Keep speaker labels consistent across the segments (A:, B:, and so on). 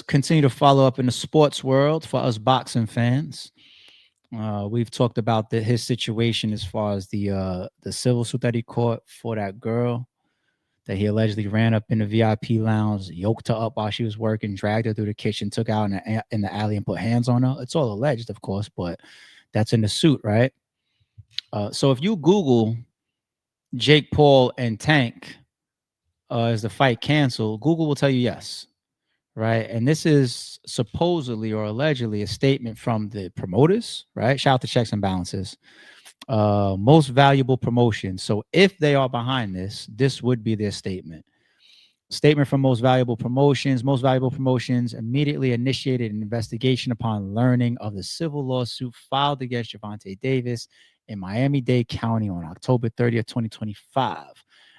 A: continue to follow up in the sports world for us boxing fans. We've talked about his situation as far as the civil suit that he caught for that girl that he allegedly ran up in the VIP lounge, yoked her up while she was working, dragged her through the kitchen, took her out in the alley and put hands on her. It's all alleged, of course, but that's in the suit, right? So if you Google Jake Paul and Tank, is the fight canceled? Google will tell you yes, right? And this is supposedly or allegedly a statement from the promoters, right? Shout out to Checks and Balances. Most valuable promotion. So if they are behind this would be their statement. Statement from Most Valuable Promotions. Most Valuable Promotions immediately initiated an investigation upon learning of the civil lawsuit filed against Gervonta Davis in Miami-Dade County on October 30th, 2025.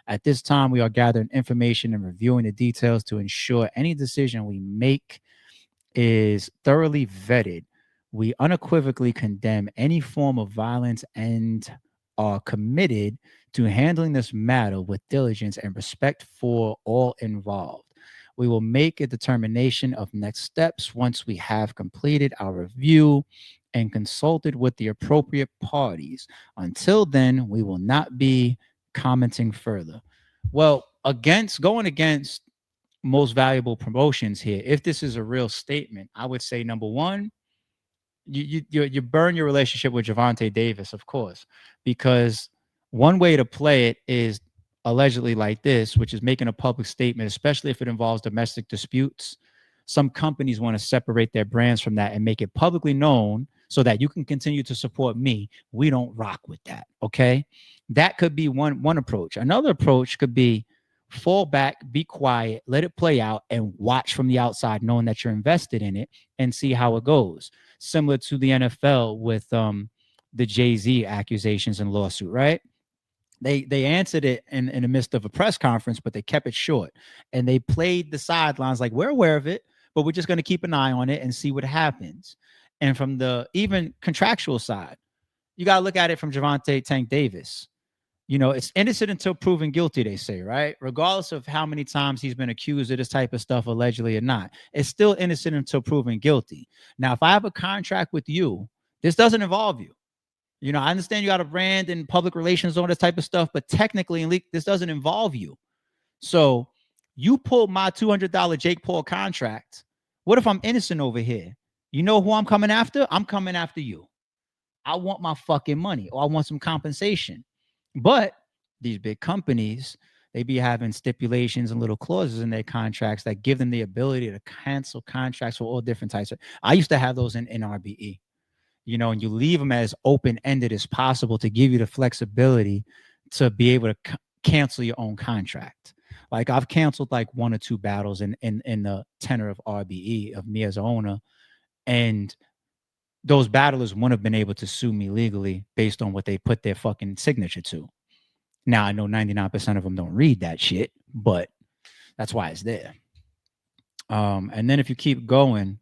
A: At this time, we are gathering information and reviewing the details to ensure any decision we make is thoroughly vetted. We unequivocally condemn any form of violence and are committed to handling this matter with diligence and respect for all involved. We will make a determination of next steps once we have completed our review and consulted with the appropriate parties. Until then, we will not be commenting further. Well, going against Most Valuable Promotions here, if this is a real statement, I would say number one, you burn your relationship with Gervonta Davis, of course, because one way to play it is allegedly like this, which is making a public statement, especially if it involves domestic disputes. Some companies want to separate their brands from that and make it publicly known so that you can continue to support me. We don't rock with that. Okay. That could be one approach. Another approach could be fall back, be quiet, let it play out, and watch from the outside, knowing that you're invested in it and see how it goes. Similar to the NFL with the Jay-Z accusations and lawsuit, right? They answered it in the midst of a press conference, but they kept it short. And they played the sidelines like, we're aware of it, but we're just going to keep an eye on it and see what happens. And from the even contractual side, you got to look at it from Gervonta Tank Davis. It's innocent until proven guilty, they say, right? Regardless of how many times he's been accused of this type of stuff, allegedly or not, it's still innocent until proven guilty. Now, if I have a contract with you, this doesn't involve you. I understand you got a brand and public relations, all this type of stuff, but technically, this doesn't involve you. So you pulled my $200 Jake Paul contract. What if I'm innocent over here? You know who I'm coming after? I'm coming after you. I want my fucking money, or I want some compensation. But these big companies, they be having stipulations and little clauses in their contracts that give them the ability to cancel contracts for all different types of. I used to have those in RBE, and you leave them as open-ended as possible to give you the flexibility to be able to cancel your own contract. Like I've canceled like one or two battles in the tenor of RBE of me as an owner, and those battlers wouldn't have been able to sue me legally based on what they put their fucking signature to. Now, I know 99% of them don't read that shit, but that's why it's there. And then if you keep going,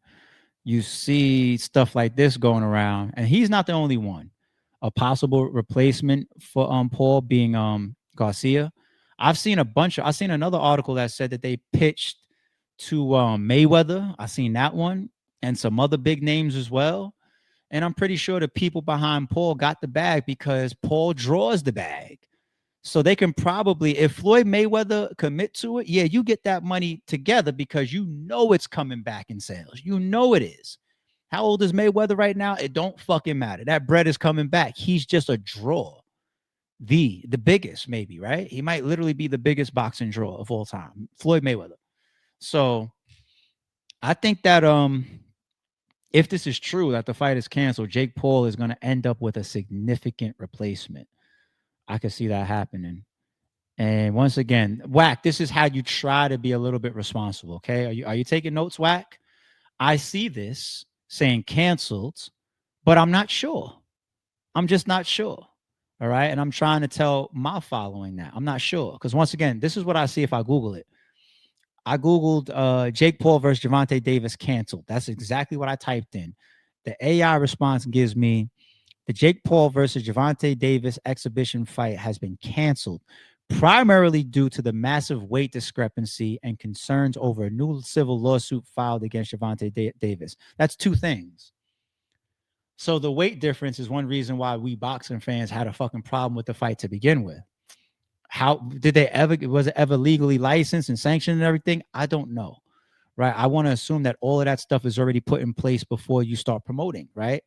A: you see stuff like this going around, and he's not the only one. A possible replacement for Paul being Garcia. I've seen another article that said that they pitched to Mayweather. I seen that one, and some other big names as well. And I'm pretty sure the people behind Paul got the bag because Paul draws the bag. So they can probably, if Floyd Mayweather commit to it, yeah, you get that money together because you know it's coming back in sales. You know it is. How old is Mayweather right now? It don't fucking matter. That bread is coming back. He's just a draw. The biggest, maybe, right? He might literally be the biggest boxing draw of all time, Floyd Mayweather. So I think that if this is true that the fight is canceled, Jake Paul is going to end up with a significant replacement. I could see that happening. And once again, Whack, this is how you try to be a little bit responsible, okay? Are you taking notes, Whack? I see this saying canceled, but I'm not sure. I'm just not sure. All right. And I'm trying to tell my following that. I'm not sure. Because once again, this is what I see if I Google it. I Googled Jake Paul versus Gervonta Davis canceled. That's exactly what I typed in. The AI response gives me the Jake Paul versus Gervonta Davis exhibition fight has been canceled. primarily due to the massive weight discrepancy and concerns over a new civil lawsuit filed against Gervonta Davis. That's two things. So the weight difference is one reason why we boxing fans had a fucking problem with the fight to begin with. How did they ever, was it ever legally licensed and sanctioned and everything? I don't know. Right. I want to assume that all of that stuff is already put in place before you start promoting, right?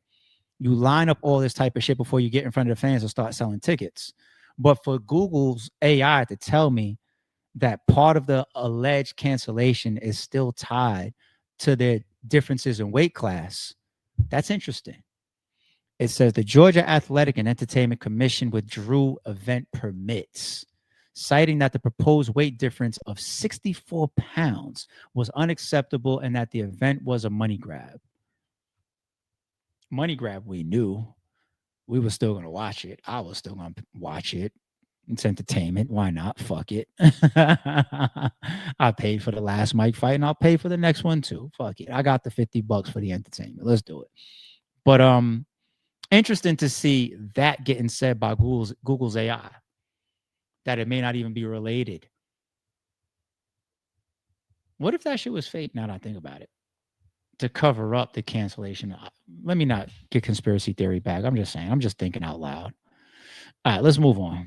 A: You line up all this type of shit before you get in front of the fans and start selling tickets. But for Google's AI to tell me that part of the alleged cancellation is still tied to their differences in weight class, that's interesting. It says the Georgia Athletic and Entertainment Commission withdrew event permits, citing that the proposed weight difference of 64 pounds was unacceptable and that the event was a money grab. Money grab, we knew. We were still going to watch it. I was still going to watch it. It's entertainment. Why not? Fuck it. I paid for the last Mike fight and I'll pay for the next one too. Fuck it. I got the $50 for the entertainment. Let's do it. But interesting to see that getting said by Google's AI, that it may not even be related. What if that shit was fake? Now that I think about it, to cover up the cancellation. Let me not get conspiracy theory back. I'm just saying. I'm just thinking out loud. All right, let's move on.